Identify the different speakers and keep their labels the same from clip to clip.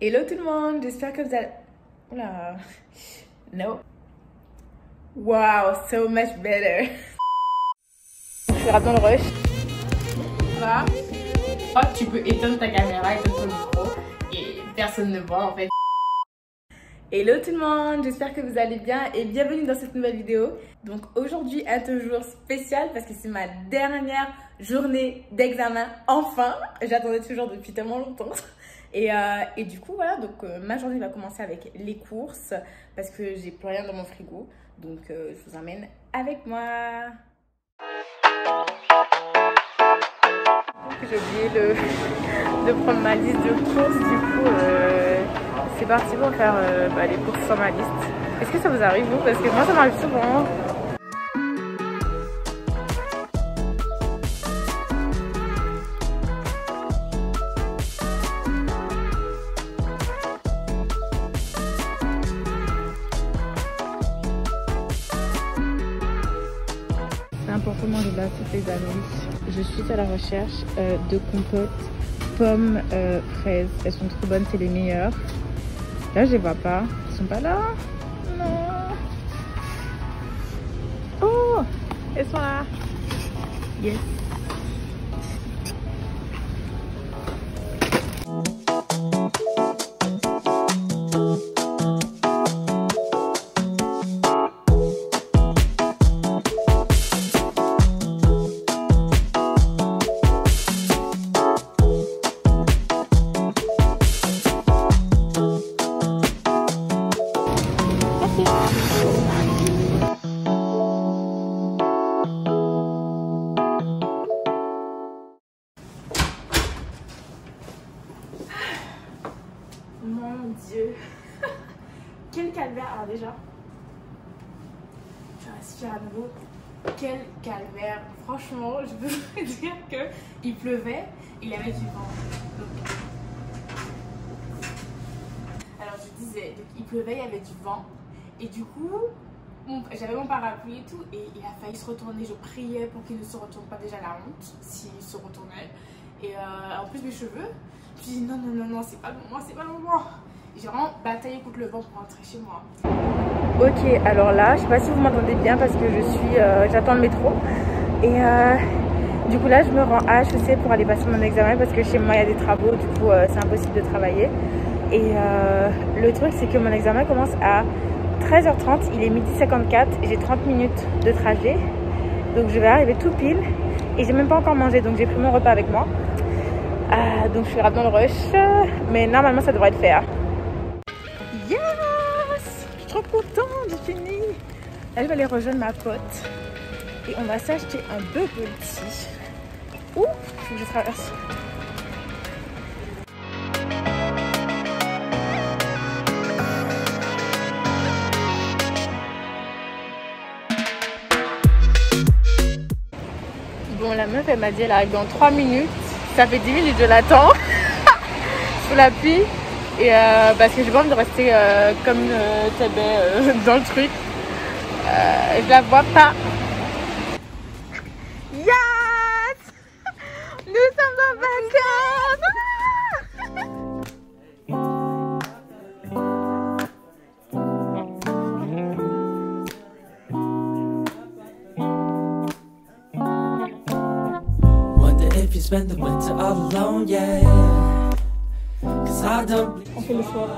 Speaker 1: Hello tout le monde, j'espère que vous allez... Oula... No. Wow, so much better. Je suis dans le rush. Ça va? Oh, tu peux éteindre ta caméra, éteindre ton micro et personne ne voit en fait. Hello tout le monde, j'espère que vous allez bien et bienvenue dans cette nouvelle vidéo. Donc aujourd'hui un jour spécial parce que c'est ma dernière journée d'examen, enfin. J'attendais toujours depuis tellement longtemps. Et du coup voilà, donc ma journée va commencer avec les courses parce que j'ai plus rien dans mon frigo. Donc je vous emmène avec moi. J'ai oublié de prendre ma liste de courses, du coup c'est parti pour faire les courses sur ma liste. Est-ce que ça vous arrive vous? Parce que moi ça m'arrive souvent. C'est important de manger de la soupe les amis. Je suis à la recherche de compotes pommes fraises. Elles sont trop bonnes, c'est les meilleures. Là je les vois pas. Ils sont pas là. Non. Oh, elles sont là. Yes. Mon Dieu, quel calvaire. Alors déjà, je respire à nouveau. Quel calvaire. Franchement, je peux vous dire qu'il pleuvait, il y avait du vent. Donc, alors je disais, donc, il pleuvait, il y avait du vent. Et du coup, j'avais mon parapluie et tout, et il a failli se retourner. Je priais pour qu'il ne se retourne pas, déjà la honte, s'il se retournait. Et en plus mes cheveux, je me suis dit non, c'est pas le moment, c'est pas le moment. J'ai vraiment bataillé contre le vent pour rentrer chez moi. Ok, alors là, je sais pas si vous m'entendez bien parce que j'attends le métro. Et du coup là, je me rends à HEC pour aller passer mon examen parce que chez moi il y a des travaux, du coup c'est impossible de travailler. Et le truc c'est que mon examen commence à 13h30, il est 12h54 et j'ai 30 minutes de trajet. Donc je vais arriver tout pile et j'ai même pas encore mangé, donc j'ai pris mon repas avec moi. Donc je suis dans le rush, mais normalement ça devrait être fait. Yes! Je suis trop contente, j'ai fini. Elle va aller rejoindre ma pote et on va s'acheter un bubble tea. Ouh, faut que je traverse. Bon, la meuf elle m'a dit elle arrive dans 3 minutes. Ça fait 10 minutes je l'attends sous la pluie. Et parce que j'ai pas envie de rester comme dans le truc. Je la vois pas. Yes! Nous sommes en vacances!
Speaker 2: Wonder if you spend the winter all alone, yeah.
Speaker 1: On fait le swap.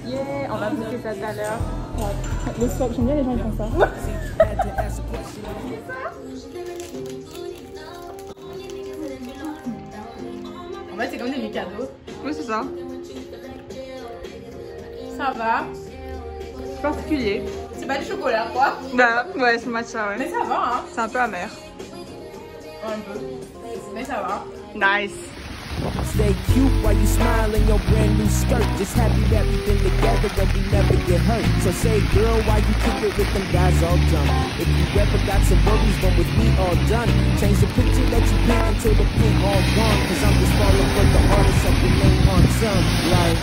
Speaker 1: Yeah, on va goûter ça tout à l'heure. Le swap, j'aime bien les gens qui font ça. En fait, c'est comme des cadeaux.
Speaker 3: Oui, c'est ça.
Speaker 1: Ça va.
Speaker 3: C'est particulier.
Speaker 1: C'est pas du chocolat, quoi.
Speaker 3: Bah, ouais, c'est matcha, ouais.
Speaker 1: Mais ça va, hein.
Speaker 3: C'est un peu amer.
Speaker 1: Un peu. Mais ça va.
Speaker 3: Nice.
Speaker 2: Stay cute while you smile in your brand new skirt. Just happy that we've been together and we never get hurt. So say, girl, why you kick it with them guys all dumb? If you ever got some worries, then with me all done. Change the picture that you paint until the paint all gone. Cause I'm just falling for the artist of the name on some. Like,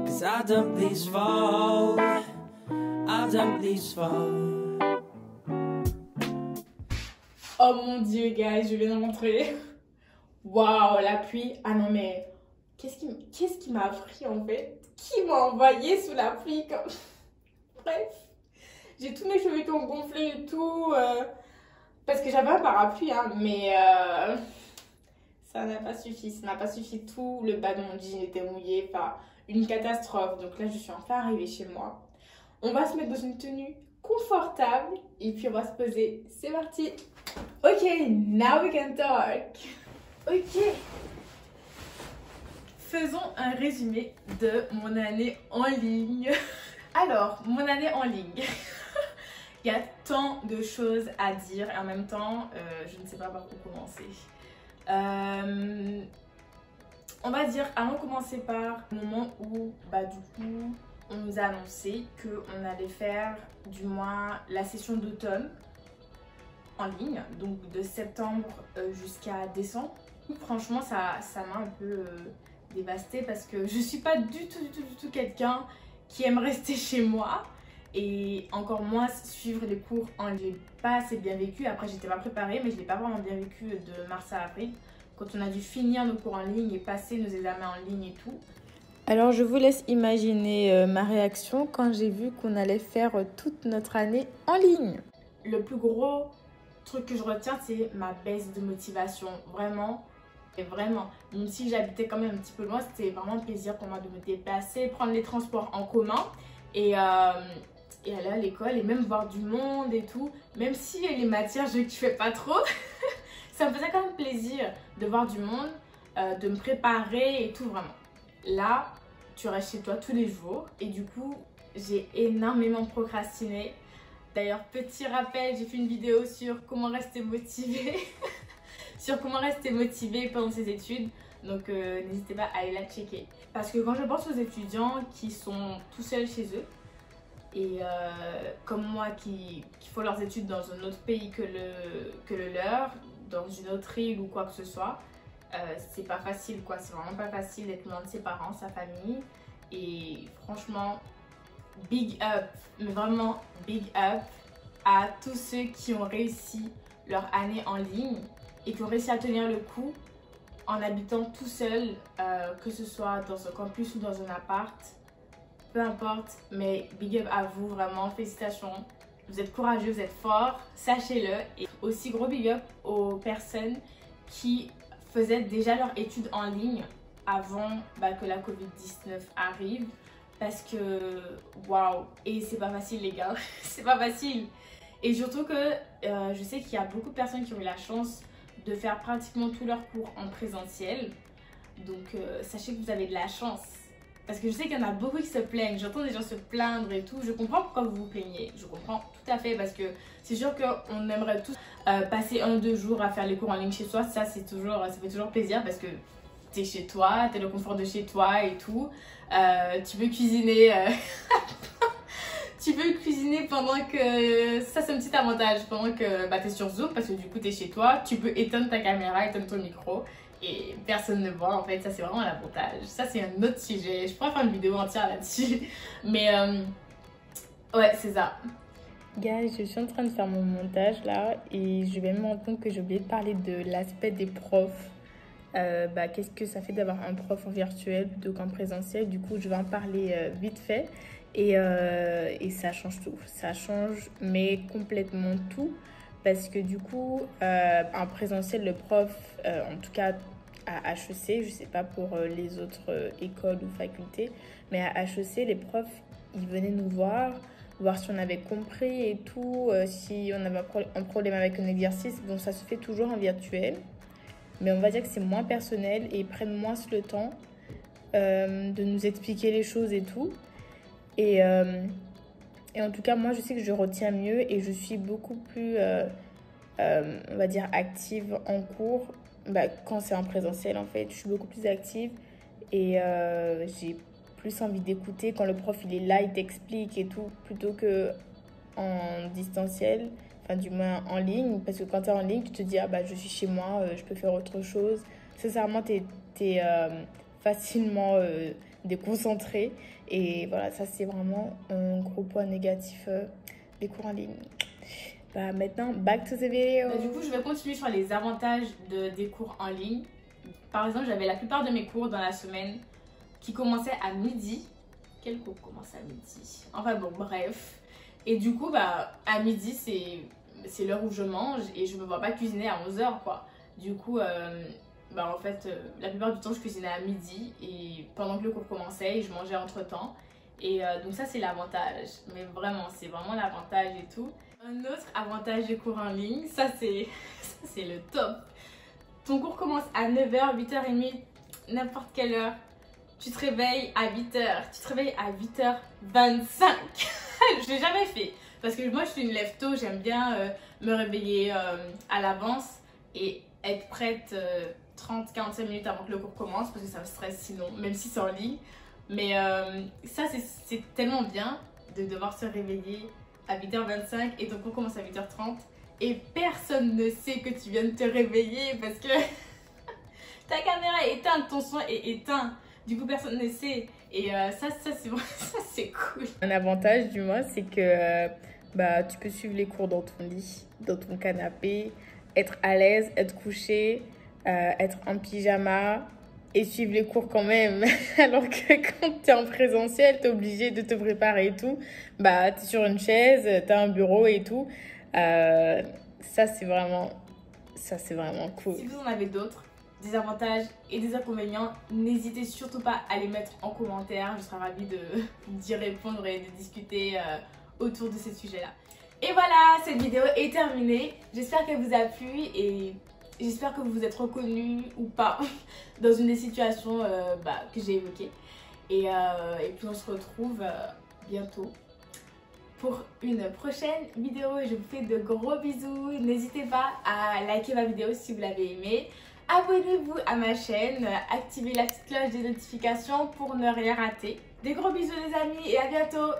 Speaker 2: cause I don't please fall. I don't please fall.
Speaker 1: Oh mon dieu, guys, je viens de rentrer. Waouh, la pluie. Ah non, mais qu'est-ce qui m'a appris en fait? Qui m'a envoyé sous la pluie comme... Bref, j'ai tous mes cheveux qui ont gonflé et tout. Parce que j'avais un parapluie, hein, mais ça n'a pas suffi. Ça n'a pas suffi. Tout le bas de mon jean était mouillé. Enfin, une catastrophe. Donc là, je suis enfin arrivée chez moi. On va se mettre dans une tenue confortable et puis on va se poser. C'est parti. Ok, now we can talk. Ok. Faisons un résumé de mon année en ligne. Alors, mon année en ligne. Il y a tant de choses à dire et en même temps, je ne sais pas par où commencer. On va dire, avant de commencer par le moment où, du coup, on nous a annoncé qu'on allait faire du moins la session d'automne en ligne, donc de septembre jusqu'à décembre. Franchement, ça m'a un peu dévastée parce que je suis pas du tout quelqu'un qui aime rester chez moi et encore moins suivre les cours en ligne. Je l'ai pas assez bien vécu. Après, j'étais pas préparée, mais je l'ai pas vraiment bien vécu de mars à avril quand on a dû finir nos cours en ligne et passer nos examens en ligne et tout.
Speaker 4: Alors, je vous laisse imaginer ma réaction quand j'ai vu qu'on allait faire toute notre année en ligne.
Speaker 1: Le plus gros truc que je retiens, c'est ma baisse de motivation. Vraiment, et vraiment. Même si j'habitais quand même un petit peu loin, c'était vraiment un plaisir pour moi de me déplacer, prendre les transports en commun et aller à l'école et même voir du monde et tout. Même si les matières, je ne kiffais pas trop, ça me faisait quand même plaisir de voir du monde, de me préparer et tout vraiment. Là, tu restes chez toi tous les jours et du coup, j'ai énormément procrastiné. D'ailleurs, petit rappel, j'ai fait une vidéo sur comment rester motivé, pendant ses études. Donc, n'hésitez pas à aller la checker. Parce que quand je pense aux étudiants qui sont tout seuls chez eux et comme moi qui font leurs études dans un autre pays que le leur, dans une autre île ou quoi que ce soit, c'est pas facile quoi. C'est vraiment pas facile d'être loin de ses parents, sa famille. Et franchement, big up, mais vraiment big up à tous ceux qui ont réussi leur année en ligne et qui ont réussi à tenir le coup en habitant tout seul, que ce soit dans un campus ou dans un appart, peu importe, mais big up à vous, vraiment, félicitations. Vous êtes courageux, vous êtes forts, sachez-le. Et aussi gros big up aux personnes qui faisaient déjà leurs études en ligne avant que la Covid-19 arrive. Parce que, waouh, et c'est pas facile les gars, c'est pas facile. Et surtout que je sais qu'il y a beaucoup de personnes qui ont eu la chance de faire pratiquement tous leurs cours en présentiel. Donc sachez que vous avez de la chance. Parce que je sais qu'il y en a beaucoup qui se plaignent, j'entends des gens se plaindre et tout. Je comprends pourquoi vous vous plaignez, je comprends tout à fait parce que c'est sûr qu'on aimerait tous passer 1 ou 2 jours à faire les cours en ligne chez soi. Ça fait toujours plaisir parce que t'es chez toi, t'as le confort de chez toi et tout. Tu peux cuisiner tu peux cuisiner pendant que ça c'est un petit avantage pendant que t'es sur Zoom parce que du coup t'es chez toi, tu peux éteindre ta caméra, éteindre ton micro et personne ne voit en fait. Ça c'est vraiment l'avantage. Ça c'est un autre sujet, je pourrais faire une vidéo entière là-dessus mais ouais c'est ça.
Speaker 4: Guys, je suis en train de faire mon montage là et je vais me rendre compte que j'ai oublié de parler de l'aspect des profs. Qu'est-ce que ça fait d'avoir un prof en virtuel plutôt qu'en présentiel. Du coup je vais en parler vite fait et ça change tout, ça change mais complètement tout parce que du coup en présentiel le prof en tout cas à HEC, je sais pas pour les autres écoles ou facultés, mais à HEC les profs ils venaient nous voir si on avait compris et tout, si on avait un problème avec un exercice. Bon, ça se fait toujours en virtuel. Mais on va dire que c'est moins personnel et ils prennent moins le temps de nous expliquer les choses et tout. Et en tout cas, moi, je sais que je retiens mieux et je suis beaucoup plus, on va dire, active en cours. Quand c'est en présentiel, en fait, je suis beaucoup plus active et j'ai plus envie d'écouter quand le prof, il est là, il t'explique et tout, plutôt qu'en distanciel. Enfin, du moins en ligne, parce que quand tu es en ligne, tu te dis, je suis chez moi, je peux faire autre chose. Sincèrement, tu es facilement déconcentré. Et voilà, ça, c'est vraiment un gros point négatif des cours en ligne. Maintenant, back to the video.
Speaker 1: Du coup, je vais continuer sur les avantages des cours en ligne. par exemple, j'avais la plupart de mes cours dans la semaine qui commençaient à midi. Quel cours commence à midi? Enfin bon, bref. Et du coup, bah, à midi, c'est l'heure où je mange et je me vois pas cuisiner à 11 h, quoi. Du coup, bah, en fait, la plupart du temps, je cuisinais à midi et pendant que le cours commençait, je mangeais entre temps. Et donc ça, c'est l'avantage. Mais vraiment, c'est vraiment l'avantage et tout. Un autre avantage des cours en ligne, ça c'est le top. Ton cours commence à 9 h, 8 h 30, n'importe quelle heure. Tu te réveilles à 8 h, tu te réveilles à 8 h 25. Je l'ai jamais fait parce que moi je suis une lève tôt, j'aime bien me réveiller à l'avance et être prête 30-45 minutes avant que le cours commence parce que ça me stresse sinon, même si c'est en ligne. Mais ça c'est tellement bien de devoir se réveiller à 8 h 25 et ton cours commence à 8 h 30 et personne ne sait que tu viens de te réveiller parce que ta caméra est éteinte, ton son est éteint. Du coup, personne ne sait. Et ça c'est cool.
Speaker 4: Un avantage, du moins, c'est que bah, tu peux suivre les cours dans ton lit, dans ton canapé, être à l'aise, être couché, être en pyjama et suivre les cours quand même. Alors que quand tu es en présentiel, tu es obligé de te préparer et tout. Bah, tu es sur une chaise, tu as un bureau et tout. Ça, c'est vraiment cool.
Speaker 1: Si vous en avez d'autres, des avantages et des inconvénients, n'hésitez surtout pas à les mettre en commentaire. Je serai ravie d'y répondre et de discuter autour de ces sujets-là. Et voilà, cette vidéo est terminée. J'espère qu'elle vous a plu et j'espère que vous vous êtes reconnus ou pas dans une des situations que j'ai évoquées. Et puis on se retrouve bientôt pour une prochaine vidéo. Je vous fais de gros bisous. N'hésitez pas à liker ma vidéo si vous l'avez aimée. Abonnez-vous à ma chaîne, activez la petite cloche des notifications pour ne rien rater. Des gros bisous les amis et à bientôt.